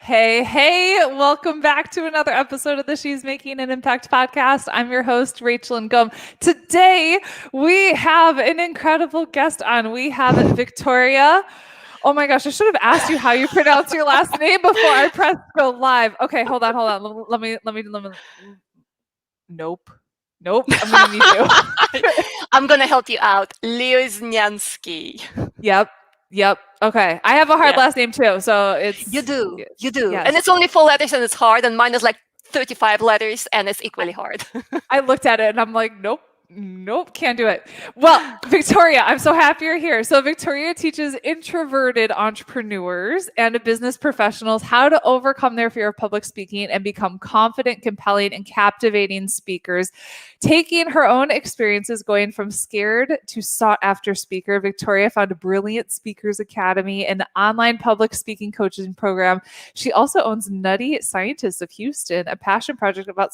Hey, welcome back to another episode of the She's Making an Impact podcast. I'm your host, Rachel and Gum. Today, we have an incredible guest on. We have Victoria. Oh my gosh, I should have asked you how you pronounce your last name before I press go live. Okay, hold on. Let me. Nope. I'm going to need you. I'm going to help you out. Lioznyansky. Yep. Okay. I have a hard Yeah, last name too. So it's, you do. You do. And yes. it's only 4 letters and it's hard. And mine is like 35 letters and it's equally hard. I looked at it and I'm like, nope, can't do it. Well, Victoria, I'm so happy you're here. So Victoria teaches introverted entrepreneurs and business professionals how to overcome their fear of public speaking and become confident, compelling, and captivating speakers. Taking her own experiences going from scared to sought after speaker, Victoria found a brilliant Speakers Academy, an online public speaking coaching program. She also owns Nutty Scientists of Houston, a passion project about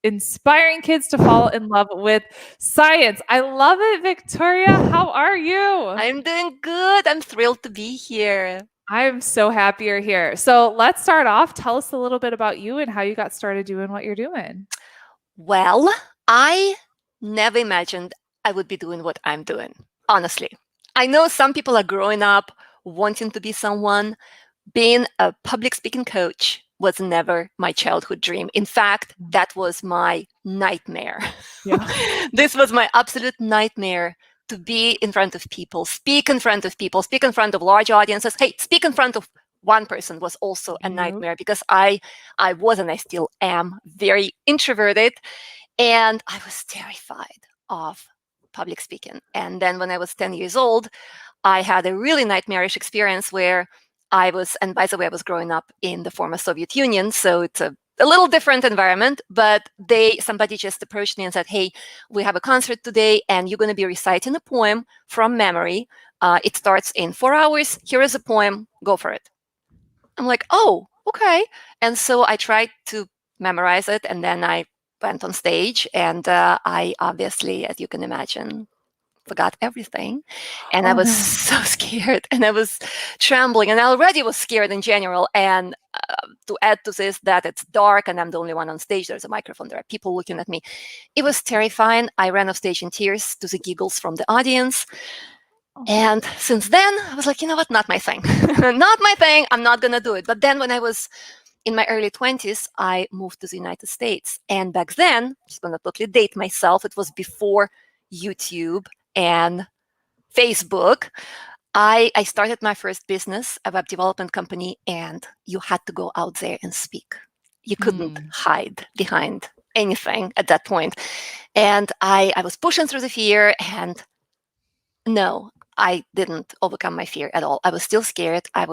inspiring kids to fall in love with science. I love it, Victoria. How are you? I'm doing good. I'm thrilled to be here. I'm so happy you're here. So let's start off. Tell us a little bit about you and how you got started doing what you're doing. Well, I never imagined I would be doing what I'm doing, honestly. I know some people are growing up wanting to be someone. Being a public speaking coach was never my childhood dream. In fact, that was my nightmare. Yeah. This was my absolute nightmare, to be in front of people, speak in front of people, speak in front of large audiences. Hey, speak in front of one person was also a nightmare because I was, and I still am, very introverted, and I was terrified of public speaking. And then when I was 10 years old, I had a really nightmarish experience where I was, and by the way, I was growing up in the former Soviet Union, so it's a little different environment, but somebody just approached me and said, hey, we have a concert today and you're going to be reciting a poem from memory. It starts in 4 hours. Here is a poem. Go for it. I'm like, oh, okay. And so I tried to memorize it, and then I went on stage, and I obviously, as you can imagine, forgot everything. And I was so scared, and I was trembling, and I already was scared in general. And to add to this, that it's dark and I'm the only one on stage. There's a microphone. There are people looking at me. It was terrifying. I ran off stage in tears to the giggles from the audience. And since then, I was like, you know what? Not my thing. Not my thing. I'm not going to do it. But then when I was in my early 20s, I moved to the United States. And back then, I'm just going to totally date myself, it was before YouTube and Facebook. I started my first business, a web development company, and you had to go out there and speak. You couldn't hide behind anything at that point. And I was pushing through the fear, and no, I didn't overcome my fear at all. I was still scared. I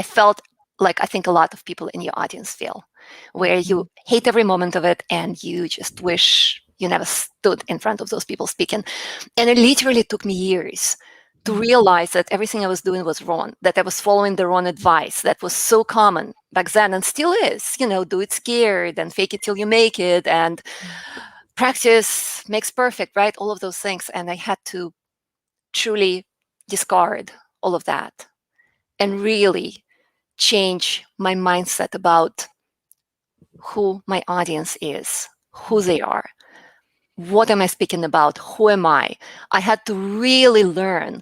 felt like I think a lot of people in your audience feel, where you hate every moment of it and you just wish you never stood in front of those people speaking. And it literally took me years to realize that everything I was doing was wrong, that I was following the wrong advice that was so common back then and still is, do it scared and fake it till you make it, and practice makes perfect, right? All of those things. And I had to truly discard all of that and really change my mindset about who my audience is, who they are, what am I speaking about, who am I. I had to really learn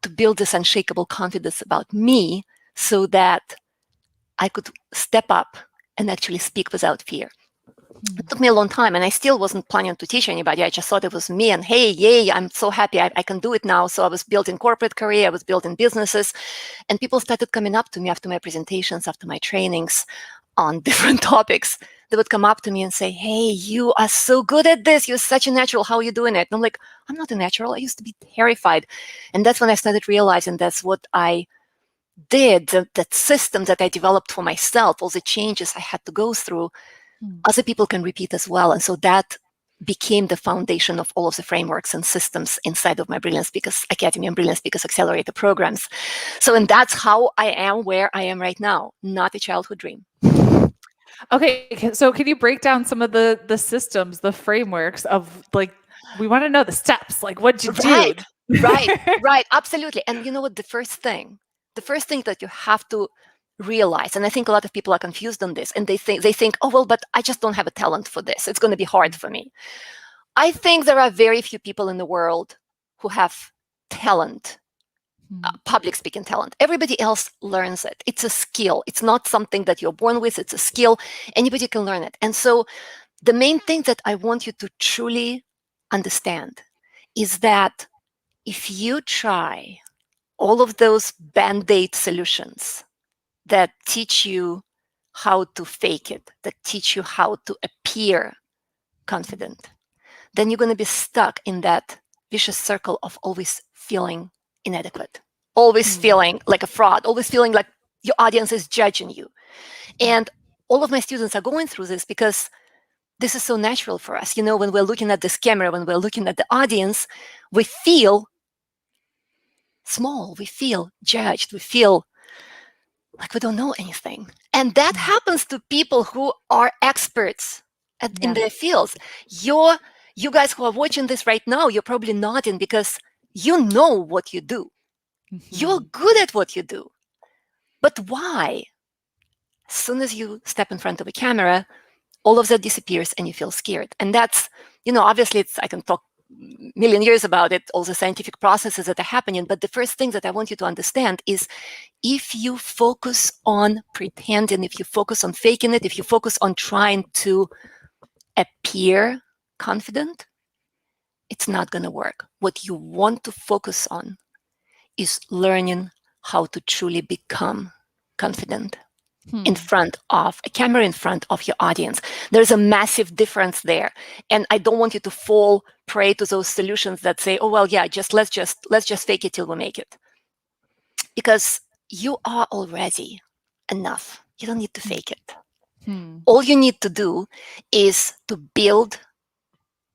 to build this unshakable confidence about me so that I could step up and actually speak without fear. It took me a long time, and I still wasn't planning to teach anybody. I just thought it was me, and hey, yay, I'm so happy I can do it now. So I was building corporate career, I was building businesses, and people started coming up to me after my presentations, after my trainings on different topics. They would come up to me and say, hey, you are so good at this. You're such a natural. How are you doing it? And I'm like, I'm not a natural. I used to be terrified. And that's when I started realizing that's what I did, that system that I developed for myself, all the changes I had to go through, other people can repeat as well. And so that became the foundation of all of the frameworks and systems inside of my Brilliant Speakers Academy and Brilliant Speakers Accelerator programs. So, and that's how I am where I am right now, not a childhood dream. Okay, so can you break down some of the systems, the frameworks of, like, we want to know the steps, like what'd you do? Right, absolutely. And you know what, the first thing that you have to realize, and I think a lot of people are confused on this, and they think, oh, well, but I just don't have a talent for this. It's going to be hard for me. I think there are very few people in the world who have talent, public speaking talent. Everybody else learns it. It's a skill. It's not something that you're born with. It's a skill. Anybody can learn it. And so the main thing that I want you to truly understand is that if you try all of those band-aid solutions that teach you how to fake it, that teach you how to appear confident, then you're going to be stuck in that vicious circle of always feeling inadequate, always feeling like a fraud, always feeling like your audience is judging you. And all of my students are going through this because this is so natural for us. When we're looking at this camera, when we're looking at the audience, we feel small, we feel judged, we feel like we don't know anything. And that happens to people who are experts in their fields. You guys who are watching this right now, you're probably nodding because you know what you do. You're good at what you do. But why? As soon as you step in front of a camera, all of that disappears and you feel scared. And that's, obviously I can talk a million years about it, all the scientific processes that are happening. But the first thing that I want you to understand is if you focus on pretending, if you focus on faking it, if you focus on trying to appear confident, it's not going to work. What you want to focus on is learning how to truly become confident in front of a camera, in front of your audience. There's a massive difference there. And I don't want you to fall prey to those solutions that say, oh, well, yeah, let's just fake it till we make it. Because you are already enough. You don't need to fake it. All you need to do is to build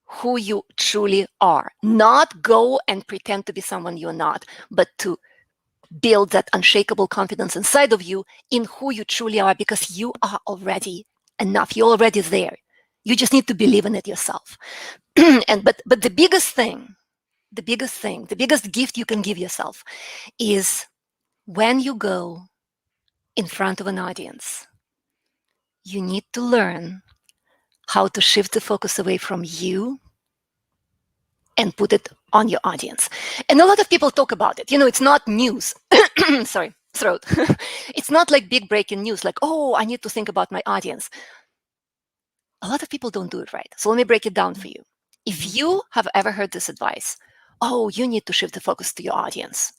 who you truly are. Not go and pretend to be someone you're not, but to build that unshakable confidence inside of you in who you truly are, because you are already enough. You're already there. You just need to believe in it yourself. But the biggest gift you can give yourself is when you go in front of an audience, you need to learn how to shift the focus away from you and put it on your audience. And a lot of people talk about it. It's not news. Sorry, throat. It's not like big breaking news, like, oh, I need to think about my audience. A lot of people don't do it right. So let me break it down for you. If you have ever heard this advice, oh, you need to shift the focus to your audience,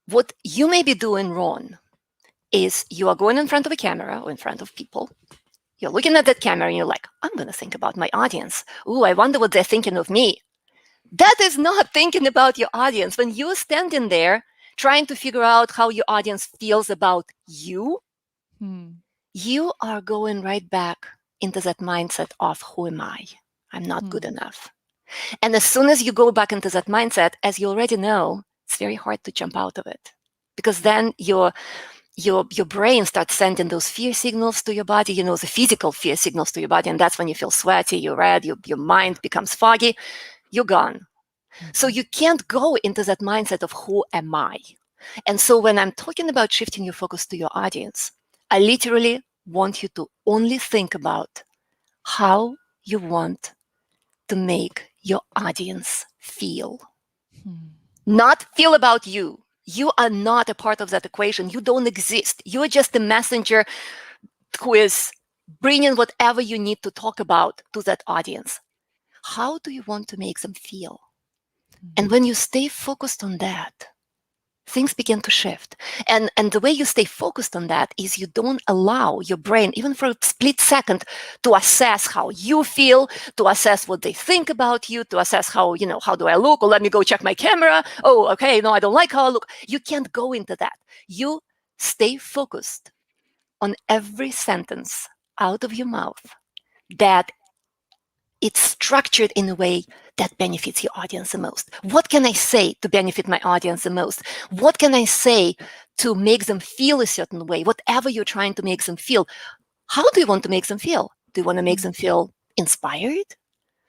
what you may be doing wrong is you are going in front of a camera or in front of people. You're looking at that camera and you're like, I'm going to think about my audience. Ooh, I wonder what they're thinking of me. That is not thinking about your audience. When you're standing there trying to figure out how your audience feels about you, you are going right back into that mindset of, who am I? I'm not good enough. And as soon as you go back into that mindset, as you already know, it's very hard to jump out of it, because then your brain starts sending those fear signals to your body, the physical fear signals to your body. And that's when you feel sweaty, you're red, your mind becomes foggy, you're gone. So you can't go into that mindset of, who am I? And so when I'm talking about shifting your focus to your audience, I literally want you to only think about how you want to make your audience feel. Not feel about you. You are not a part of that equation. You don't exist. You're just a messenger who is bringing whatever you need to talk about to that audience. How do you want to make them feel? And when you stay focused on that, things begin to shift. And the way you stay focused on that is you don't allow your brain, even for a split second, to assess how you feel, to assess what they think about you, to assess how do I look? Or let me go check my camera. Oh, okay, no, I don't like how I look. You can't go into that. You stay focused on every sentence out of your mouth that it's structured in a way that benefits your audience the most. What can I say to benefit my audience the most? What can I say to make them feel a certain way? Whatever you're trying to make them feel, how do you want to make them feel? Do you want to make them feel inspired?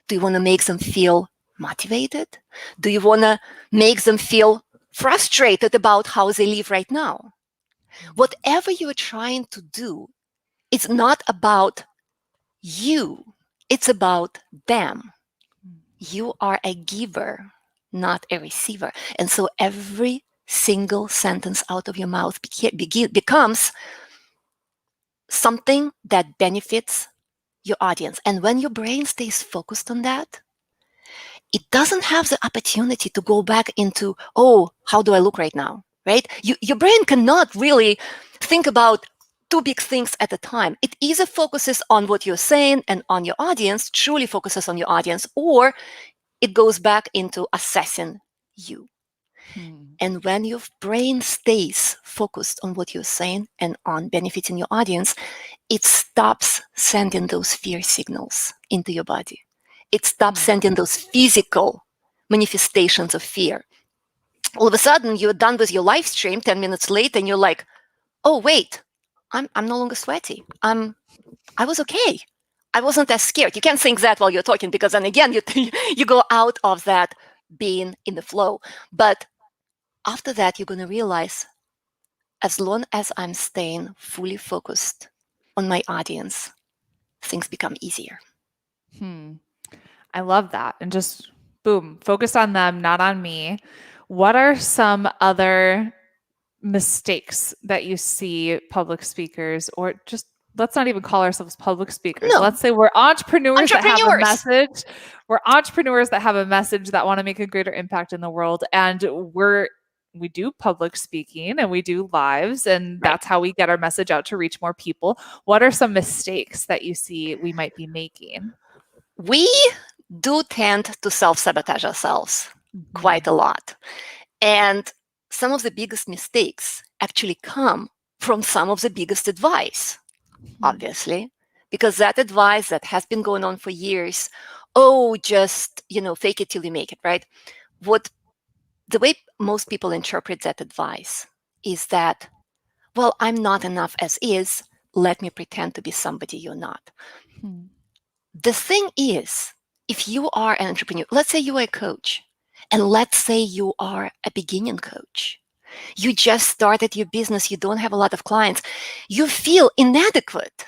Do you want to make them feel motivated? Do you want to make them feel frustrated about how they live right now? Whatever you're trying to do, it's not about you, it's about them. You are a giver, not a receiver. And so every single sentence out of your mouth becomes something that benefits your audience. And when your brain stays focused on that, it doesn't have the opportunity to go back into, oh, how do I look right now? Right? Your brain cannot really think about two big things at a time. It either focuses on what you're saying and on your audience, truly focuses on your audience, or it goes back into assessing you. And when your brain stays focused on what you're saying and on benefiting your audience, it stops sending those fear signals into your body. It stops sending those physical manifestations of fear. All of a sudden, you're done with your live stream 10 minutes late, and you're like, oh, wait, I'm no longer sweaty. I was okay. I wasn't as scared. You can't think that while you're talking, because then again, you go out of that being in the flow. But after that, you're going to realize, as long as I'm staying fully focused on my audience, things become easier. I love that. And just boom, focus on them, not on me. What are some other mistakes that you see public speakers, or just let's not even call ourselves public speakers. No. Let's say we're entrepreneurs that have a Entrepreneurs. message. We're entrepreneurs that have a message that want to make a greater impact in the world. And we do public speaking and we do lives, and that's how we get our message out to reach more people. What are some mistakes that you see we might be making? We do tend to self-sabotage ourselves quite a lot. And some of the biggest mistakes actually come from some of the biggest advice, obviously, because that advice that has been going on for years, oh, just, fake it till you make it, right? The way most people interpret that advice is that, well, I'm not enough as is. Let me pretend to be somebody you're not. The thing is, if you are an entrepreneur, let's say you are a coach, and let's say you are a beginning coach. You just started your business, you don't have a lot of clients. You feel inadequate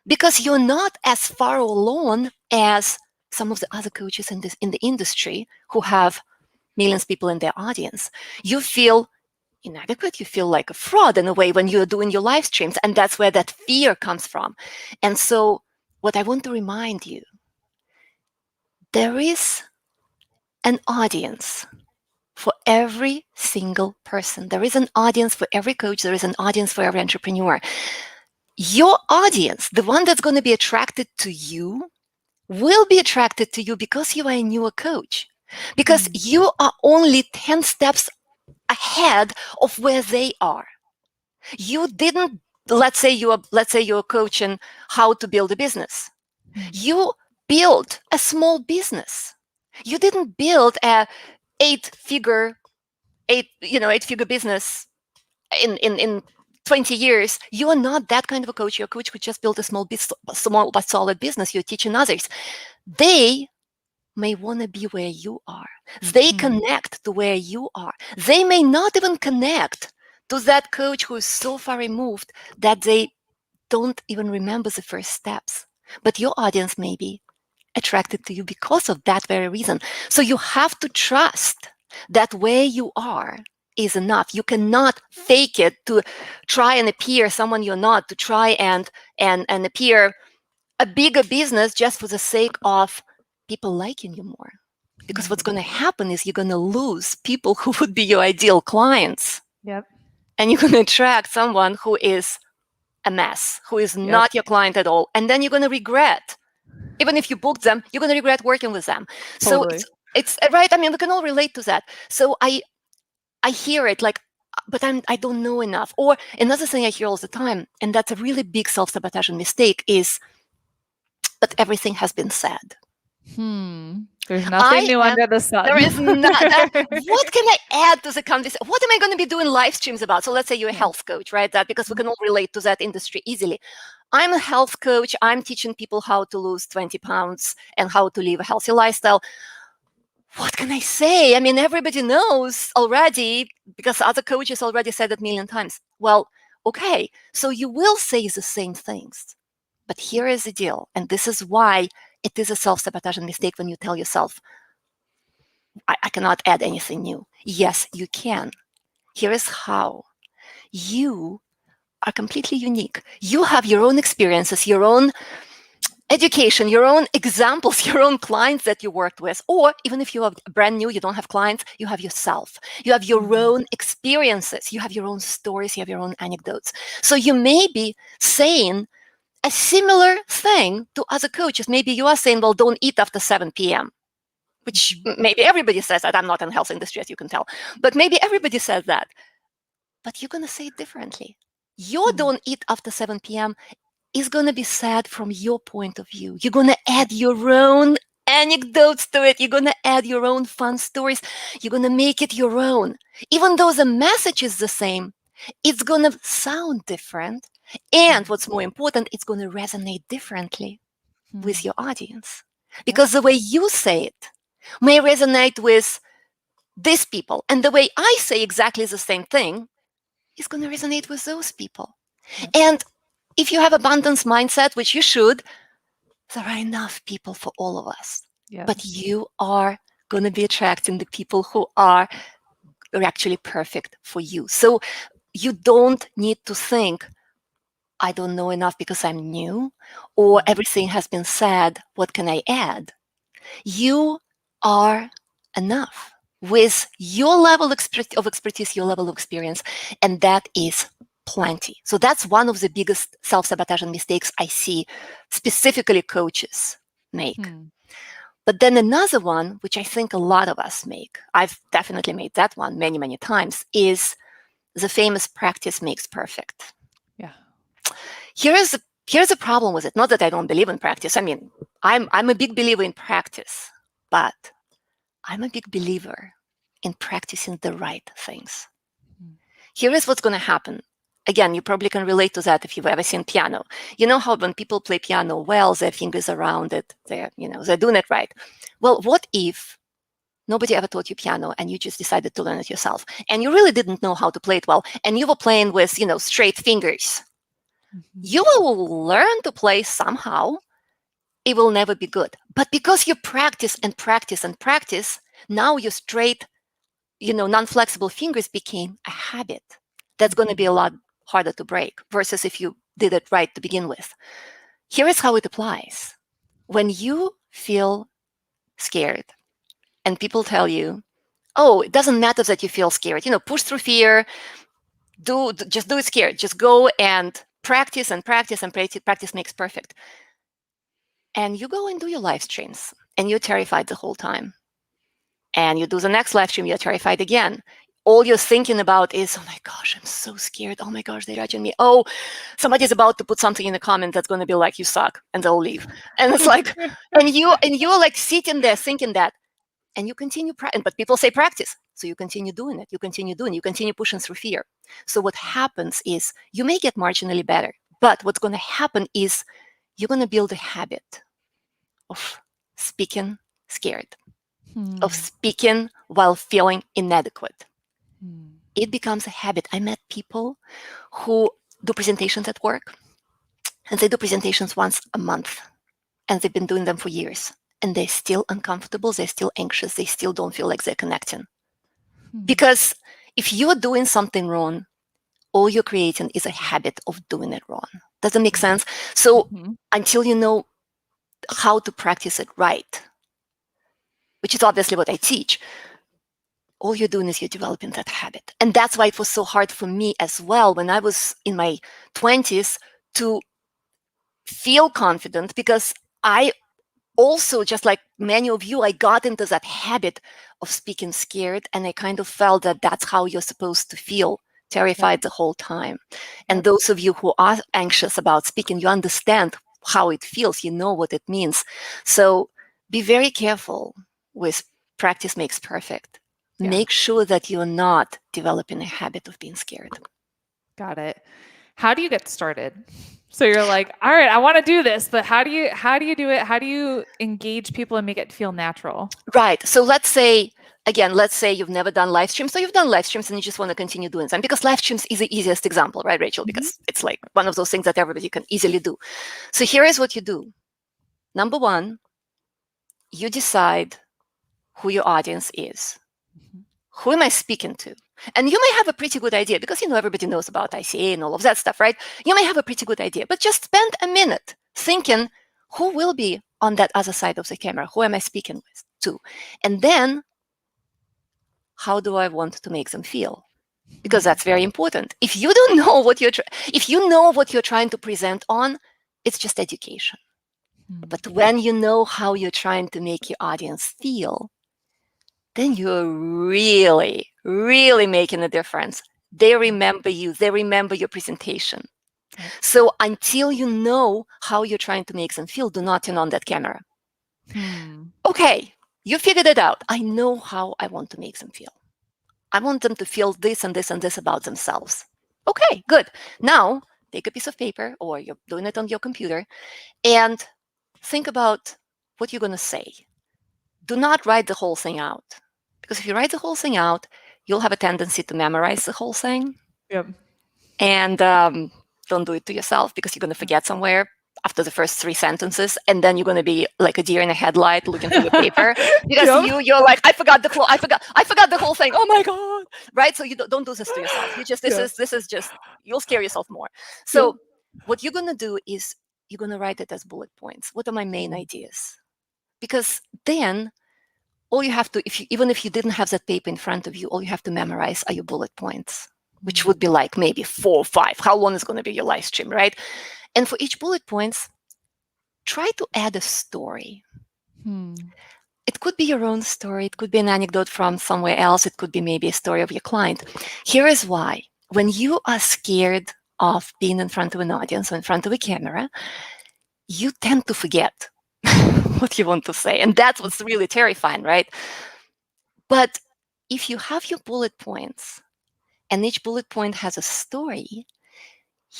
because you're not as far along as some of the other coaches in the industry who have millions of people in their audience. You feel inadequate. You feel like a fraud in a way when you're doing your live streams. And that's where that fear comes from. And so what I want to remind you, there is an audience for every single person. There is an audience for every coach. There is an audience for every entrepreneur. Your audience, the one that's going to be attracted to you, will be attracted to you because you are a newer coach. Because you are only 10 steps ahead of where they are. You didn't, let's say you're coaching how to build a business. You built a small business. You didn't build a eight-figure business in 20 years. You are not that kind of a coach. You're a coach who just built a small but solid business. You're teaching others. They may want to be where you are. They connect to where you are. They may not even connect to that coach who is so far removed that they don't even remember the first steps. But your audience may be attracted to you because of that very reason. So you have to trust that where you are is enough. You cannot fake it to try and appear someone you're not, to try and appear a bigger business just for the sake of people liking you more. Because what's going to happen is you're going to lose people who would be your ideal clients. Yep. And you're going to attract someone who is a mess, who is not your client at all. And then you're going to regret. Even if you booked them, you're going to regret working with them. Totally. So it's right. I mean, we can all relate to that. So I hear it like, but I don't know enough. Or another thing I hear all the time, and that's a really big self-sabotaging mistake, is, but everything has been said. There's nothing new under the sun. There is not. What can I add to the conversation? What am I going to be doing live streams about? So let's say you're a health coach, right? That because we can all relate to that industry easily. I'm a health coach. I'm teaching people how to lose 20 pounds and how to live a healthy lifestyle. What can I say? I mean, everybody knows already because other coaches already said it a million times. Well, Okay, so you will say the same things. But here is the deal, and this is why it is a self-sabotaging mistake when you tell yourself, I cannot add anything new. Yes, you can. Here is how. You are completely unique. You have your own experiences, your own education, your own examples, your own clients that you worked with. Or even if you are brand new, you don't have clients, you have yourself. You have your own experiences. You have your own stories. You have your own anecdotes. So you may be saying a similar thing to other coaches. Maybe you are saying, well, don't eat after 7 p.m., which maybe everybody says that. I'm not in the health industry, as you can tell. But maybe everybody says that. But you're going to say it differently. You don't eat after 7 p.m. is going to be said from your point of view. You're going to add your own anecdotes to it. You're going to add your own fun stories. You're going to make it your own. Even though the message is the same, it's going to sound different. And what's more important, it's going to resonate differently with your audience. Because the way you say it may resonate with these people. And the way I say exactly the same thing is going to resonate with those people. And if you have abundance mindset, which you should, there are enough people for all of us. But you are going to be attracting the people who are actually perfect for you. So you don't need to think, I don't know enough because I'm new, or everything has been said, what can I add? You are enough with your level of expertise, your level of experience, and that is plenty. So that's one of the biggest self-sabotaging mistakes I see specifically coaches make. But then another one, which I think a lot of us make, I've definitely made that one many, many times, is the famous practice makes perfect. Yeah. Here's a problem with it. Not that I don't believe in practice. I mean, I'm a big believer in practice, but I'm a big believer in practicing the right things. Here is what's going to happen. Again, you probably can relate to that if you've ever seen piano. You know how when people play piano well, their fingers around it, they're doing it right. Well, what if nobody ever taught you piano and you just decided to learn it yourself and you really didn't know how to play it well and you were playing with, straight fingers? You will learn to play somehow. It will never be good. But because you practice and practice and practice, now your straight, non-flexible fingers became a habit. That's going to be a lot harder to break versus if you did it right to begin with. Here is how it applies. When you feel scared and people tell you, oh, it doesn't matter that you feel scared, push through fear, just do it scared. Just go and practice and practice and practice. Practice makes perfect. And you go and do your live streams and you're terrified the whole time. And you do the next live stream, you're terrified again. All you're thinking about is, oh my gosh, I'm so scared. Oh my gosh, they're judging me. Oh, somebody's about to put something in the comment that's going to be like, you suck, and they'll leave. And it's like, and you're like sitting there thinking that, and you continue, but people say practice. So you continue doing it. You continue pushing through fear. So what happens is you may get marginally better, but what's going to happen is you're going to build a habit of speaking scared, of speaking while feeling inadequate. It becomes a habit. I met people who do presentations at work, and they do presentations once a month, and they've been doing them for years, and they're still uncomfortable, they're still anxious, they still don't feel like they're connecting. Because if you're doing something wrong, all you're creating is a habit of doing it wrong. Does that make sense? So until you know how to practice it right, which is obviously what I teach, all you're doing is you're developing that habit. And that's why it was so hard for me as well when I was in my 20s to feel confident, because I also, just like many of you, I got into that habit of speaking scared, and I kind of felt that that's how you're supposed to feel, terrified the whole time. And those of you who are anxious about speaking, you understand how it feels, you know what it means. So be very careful with practice makes perfect. Make sure that you're not developing a habit of being scared. Got it. How do you get started? So you're like, all right, I want to do this, but how do you do it? How do you engage people and make it feel natural? Right. So let's say again, let's say you've never done live streams, so you've done live streams and you just want to continue doing them, because live streams is the easiest example, right, Rachel? Because it's like one of those things that everybody can easily do. So here is what you do. Number one, you decide who your audience is. Who am I speaking to? And you may have a pretty good idea, because everybody knows about ICA and all of that stuff, right? You may have a pretty good idea, but just spend a minute thinking, who will be on that other side of the camera? Who am I speaking with to? And then, how do I want to make them feel? Because that's very important. If you don't know what if you know what you're trying to present on, it's just education. But when you know how you're trying to make your audience feel, then you're really, really making a difference. They remember you. They remember your presentation. So until you know how you're trying to make them feel, do not turn on that camera. Okay, you figured it out. I know how I want to make them feel. I want them to feel this and this and this about themselves. Okay, good. Now, take a piece of paper, or you're doing it on your computer, and think about what you're going to say. Do not write the whole thing out. Because if you write the whole thing out, you'll have a tendency to memorize the whole thing. Yep. And don't do it to yourself, because you're going to forget somewhere after the first 3 sentences, and then you're going to be like a deer in a headlight looking through the paper, because you're like, I forgot the flow, I forgot the whole thing. Oh my god! Right? So you don't do this to yourself. You just this is just, you'll scare yourself more. So what you're going to do is you're going to write it as bullet points. What are my main ideas? Because then all you have to, even if you didn't have that paper in front of you, all you have to memorize are your bullet points, which would be like maybe 4 or 5. How long is going to be your live stream, right? And for each bullet points, try to add a story. It could be your own story. It could be an anecdote from somewhere else. It could be maybe a story of your client. Here is why. When you are scared of being in front of an audience or in front of a camera, you tend to forget what you want to say. And that's what's really terrifying, right? But if you have your bullet points, and each bullet point has a story,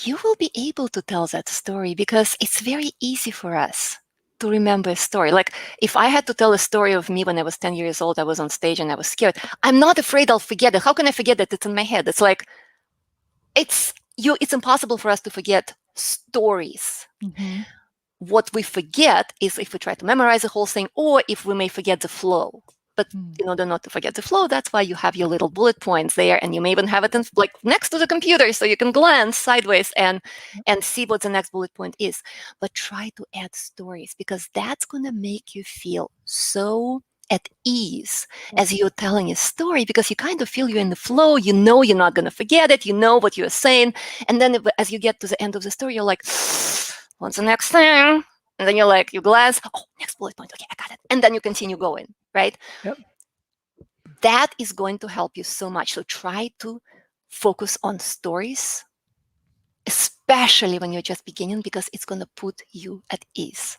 you will be able to tell that story, because it's very easy for us to remember a story. Like, if I had to tell a story of me when I was 10 years old, I was on stage and I was scared, I'm not afraid I'll forget it. How can I forget that? It's in my head. It's like, it's impossible for us to forget stories. What we forget is if we try to memorize the whole thing, or if we may forget the flow. But in order not to forget the flow, that's why you have your little bullet points there, and you may even have it like next to the computer, so you can glance sideways and see what the next bullet point is. But try to add stories, because that's going to make you feel so at ease as you're telling a story, because you kind of feel you're in the flow. You know you're not going to forget it. You know what you're saying. And then as you get to the end of the story, you're like, what's the next thing? And then you're like, you glance, oh, next bullet point. Okay, I got it. And then you continue going, right? Yep. That is going to help you so much. So try to focus on stories, especially when you're just beginning, because it's going to put you at ease.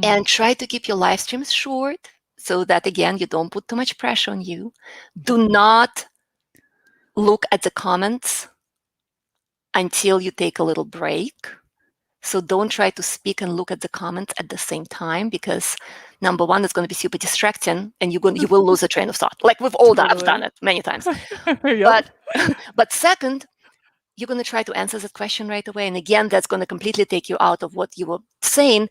And try to keep your live streams short, so that, again, you don't put too much pressure on you. Do not look at the comments until you take a little break. So don't try to speak and look at the comments at the same time, because number one, it's going to be super distracting, and you will lose a train of thought. Like we've all done, I've done it many times. But second, you're going to try to answer that question right away. And again, that's going to completely take you out of what you were saying,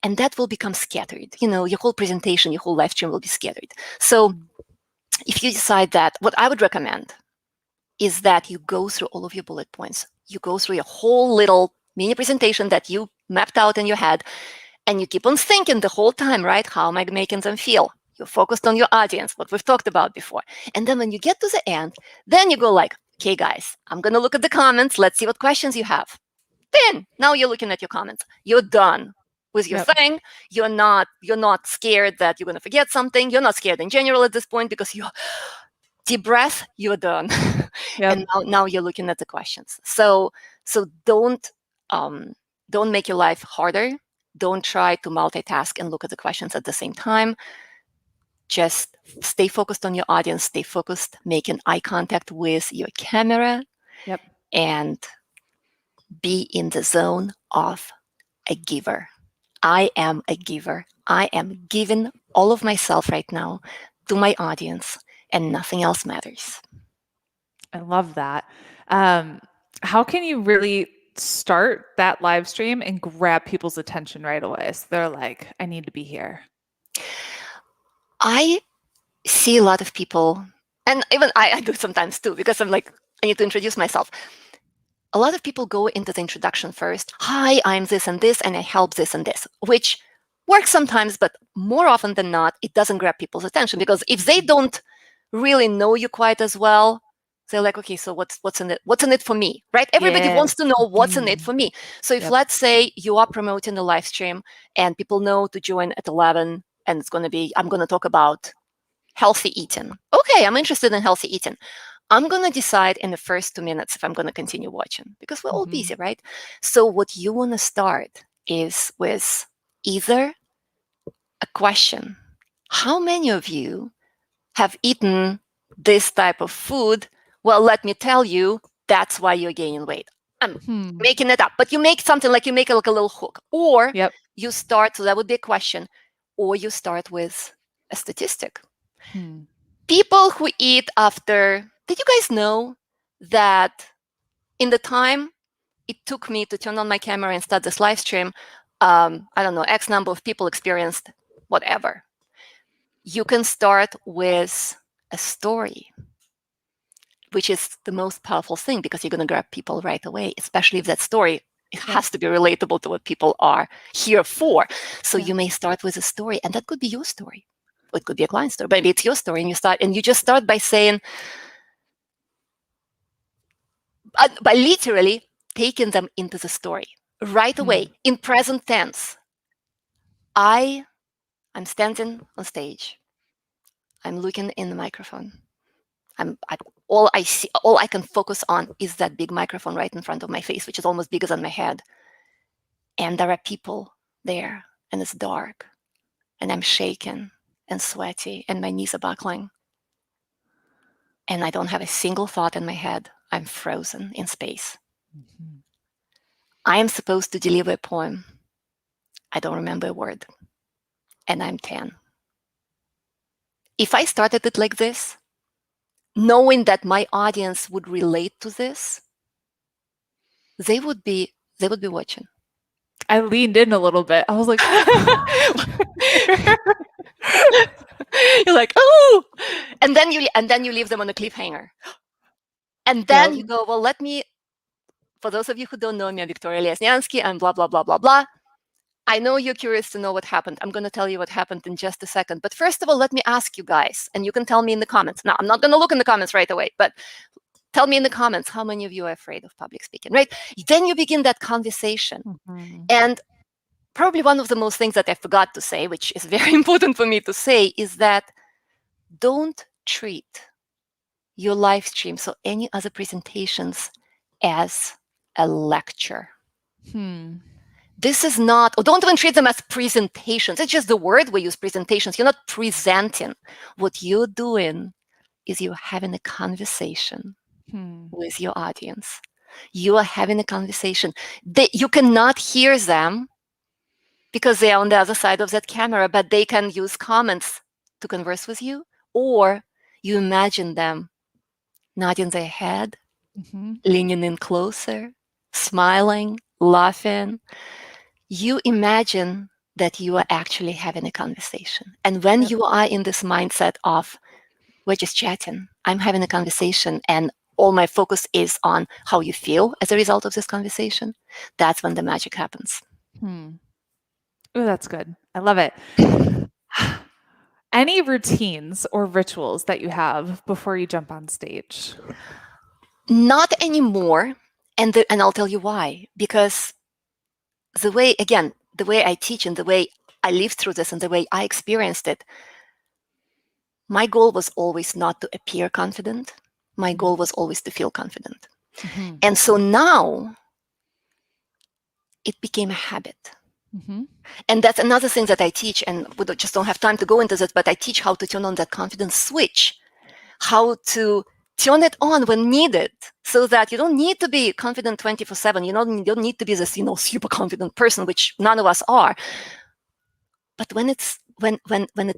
and that will become scattered. Your whole presentation, your whole live stream will be scattered. So if you decide that, what I would recommend is that you go through all of your bullet points. You go through your whole little mini presentation that you mapped out in your head, and you keep on thinking the whole time, right? How am I making them feel? You're focused on your audience, what we've talked about before. And then when you get to the end, then you go like, okay, guys, I'm going to look at the comments. Let's see what questions you have. Then now you're looking at your comments. You're done with your thing. You're not scared that you're going to forget something. You're not scared in general at this point, because you're deep breath, you're done. And now you're looking at the questions. So don't make your life harder. Don't try to multitask and look at the questions at the same time. Just stay focused on your audience. Stay focused, making eye contact with your camera. And be in the zone of a giver. I am a giver. I am giving all of myself right now to my audience, and nothing else matters. I love that. How can you really start that live stream and grab people's attention right away? So they're like, I need to be here. I see a lot of people, and even I do sometimes too, because I'm like, I need to introduce myself. A lot of people go into the introduction first. Hi, I'm this and this, and I help this and this, which works sometimes, but more often than not, it doesn't grab people's attention, because if they don't really know you quite as well, they're like, okay, so what's in it? What's in it for me, right? Everybody wants to know what's in it for me. So if let's say you are promoting the live stream and people know to join at 11, and it's going to be, I'm going to talk about healthy eating. Okay, I'm interested in healthy eating. I'm going to decide in the first 2 minutes if I'm going to continue watching, because we're all busy, right? So what you want to start is with either a question. How many of you have eaten this type of food? Well, let me tell you, that's why you're gaining weight. I'm making it up, but you make something like, you make it like a little hook, or you start, so that would be a question, or you start with a statistic. People who eat after, did you guys know that in the time it took me to turn on my camera and start this live stream, I don't know, X number of people experienced whatever. You can start with a story, which is the most powerful thing, because you're going to grab people right away, especially if that story, it has to be relatable to what people are here for. So you may start with a story, and that could be your story. It could be a client story, maybe it's your story, and you just start by saying, by literally taking them into the story right away in present tense. I'm standing on stage. I'm looking in the microphone. All I can focus on is that big microphone right in front of my face, which is almost bigger than my head. And there are people there, and it's dark, and I'm shaking and sweaty, and my knees are buckling. And I don't have a single thought in my head. I'm frozen in space. I am supposed to deliver a poem. I don't remember a word. And I'm 10. If I started it like this, knowing that my audience would relate to this, they would be watching. I leaned in a little bit. I was like, you're like, oh, and then you leave them on a cliffhanger. And then you go, well, for those of you who don't know me, I'm Victoria Lioznyansky, and blah, blah, blah, blah, blah. I know you're curious to know what happened. I'm going to tell you what happened in just a second. But first of all, let me ask you guys, and you can tell me in the comments. Now, I'm not going to look in the comments right away, but tell me in the comments, how many of you are afraid of public speaking, right? Then you begin that conversation. And probably one of the most things that I forgot to say, which is very important for me to say, is that don't treat your live streams or any other presentations as a lecture. This is not, or don't even treat them as presentations. It's just the word we use, presentations. You're not presenting. What you're doing is you're having a conversation with your audience. You are having a conversation. You cannot hear them because they are on the other side of that camera, but they can use comments to converse with you, or you imagine them nodding their head, leaning in closer, smiling, laughing. You imagine that you are actually having a conversation. And when you are in this mindset of, we're just chatting, I'm having a conversation, and all my focus is on how you feel as a result of this conversation, that's when the magic happens. Oh, that's good. I love it. Any routines or rituals that you have before you jump on stage? Not anymore. And I'll tell you why. Because the way I teach and the way I lived through this and the way I experienced it, my goal was always not to appear confident. My goal was always to feel confident. And so now it became a habit. And that's another thing that I teach, and we just don't have time to go into this, but I teach how to turn on that confidence switch, how to turn it on when needed, so that you don't need to be confident 24/7. You don't need to be this, super confident person, which none of us are. But when it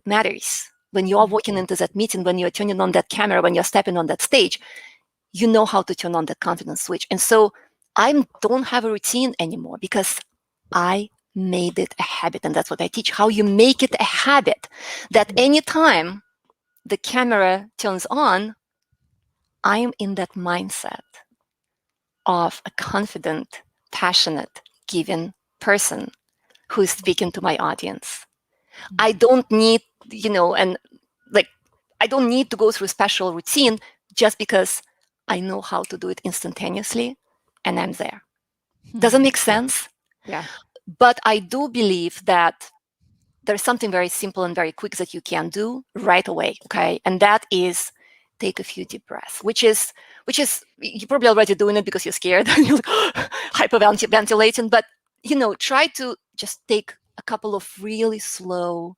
matters, when you are walking into that meeting, when you're turning on that camera, when you're stepping on that stage, you know how to turn on that confidence switch. And so I don't have a routine anymore because I made it a habit. And that's what I teach, how you make it a habit that anytime the camera turns on, I am in that mindset of a confident, passionate, giving person who is speaking to my audience. I don't need, and like, I don't need to go through a special routine just because I know how to do it instantaneously and I'm there. Does it make sense? Yeah. But I do believe that there's something very simple and very quick that you can do right away, okay? And that is take a few deep breaths, which is you're probably already doing it because you're scared and you're like hyperventilating, but try to just take a couple of really slow,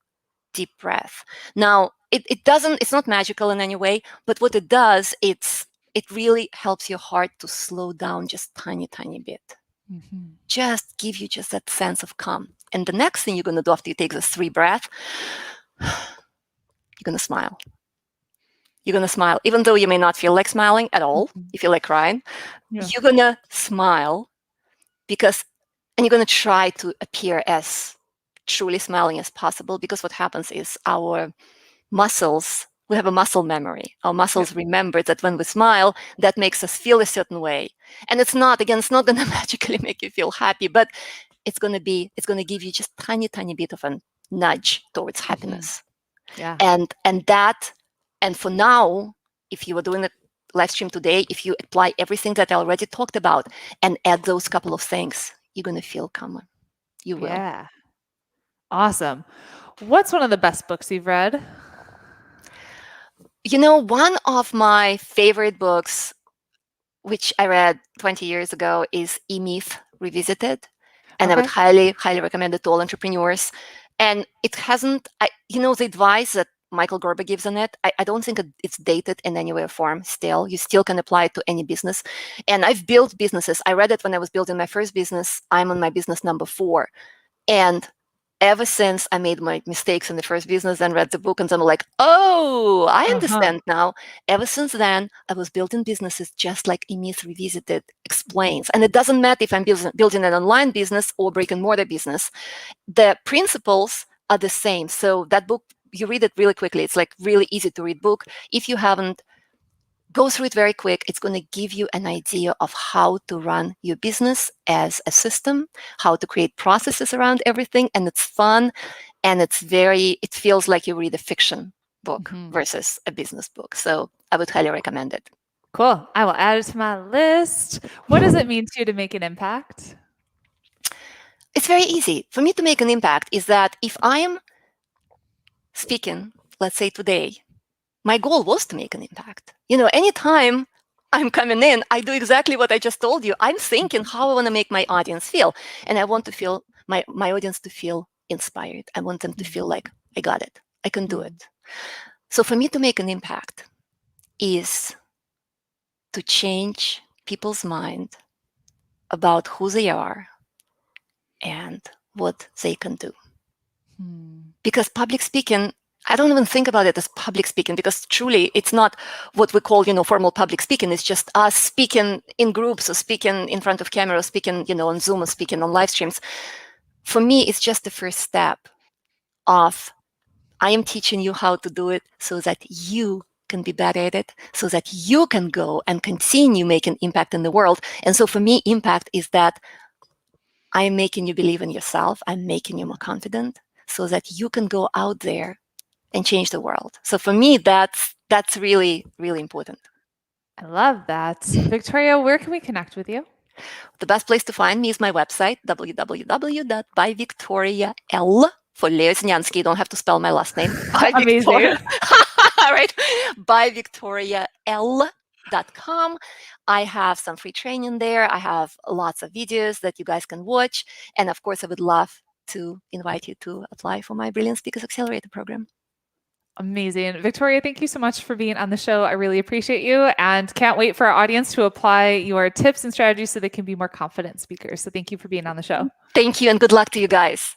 deep breath. Now, it's not magical in any way, but what it does, it really helps your heart to slow down just tiny bit. Just give you just that sense of calm. And the next thing you're going to do after you take this 3 breath, you're going to smile. You're going to smile, even though you may not feel like smiling at all. You feel like crying. Yeah. You're going to smile and you're going to try to appear as truly smiling as possible, because what happens is our muscles, we have a muscle memory. Our muscles remember that when we smile, that makes us feel a certain way. And it's not going to magically make you feel happy, but it's going to give you just tiny bit of a nudge towards happiness. Yeah. And for now, if you were doing a live stream today, if you apply everything that I already talked about and add those couple of things, you're going to feel calmer. You will. Yeah. Awesome. What's one of the best books you've read? One of my favorite books, which I read 20 years ago, is E-Myth Revisited. And I would highly recommend it to all entrepreneurs. And it hasn't, the advice that Michael Gerber gives on it, I don't think it's dated in any way or form still. You still can apply it to any business. And I've built businesses. I read it when I was building my first business. I'm on my business number 4. And ever since I made my mistakes in the first business and read the book, and I'm like, oh, I understand now. Ever since then, I was building businesses just like E-Myth Revisited explains. And it doesn't matter if I'm building an online business or brick and mortar business. The principles are the same. So that book, you read it really quickly. It's like really easy to read book. If you haven't, go through it very quick. It's going to give you an idea of how to run your business as a system, how to create processes around everything. And it's fun. And it feels like you read a fiction book versus a business book. So I would highly recommend it. Cool. I will add it to my list. What does it mean to you to make an impact? It's very easy. For me to make an impact is that if I am speaking, let's say today, my goal was to make an impact. Anytime I'm coming in, I do exactly what I just told you. I'm thinking how I want to make my audience feel. And I want to feel my audience to feel inspired. I want them to feel like, I got it. I can do it. So for me to make an impact is to change people's mind about who they are and what they can do. Because public speaking, I don't even think about it as public speaking, because truly it's not what we call, formal public speaking. It's just us speaking in groups or speaking in front of camera, or speaking, on Zoom or speaking on live streams. For me, it's just the first step of I am teaching you how to do it so that you can be better at it, so that you can go and continue making impact in the world. And so for me, impact is that I am making you believe in yourself. I'm making you more confident so that you can go out there and change the world. So for me, that's really, really important. I love that. Victoria, where can we connect with you? The best place to find me is my website, www.byvictorial, for Lioznyansky. You don't have to spell my last name. Amazing. Right? byvictorial.com. I have some free training there. I have lots of videos that you guys can watch. And of course, I would love to invite you to apply for my Brilliant Speakers Accelerator program. Amazing. Victoria, thank you so much for being on the show. I really appreciate you and can't wait for our audience to apply your tips and strategies so they can be more confident speakers. So thank you for being on the show. Thank you and good luck to you guys.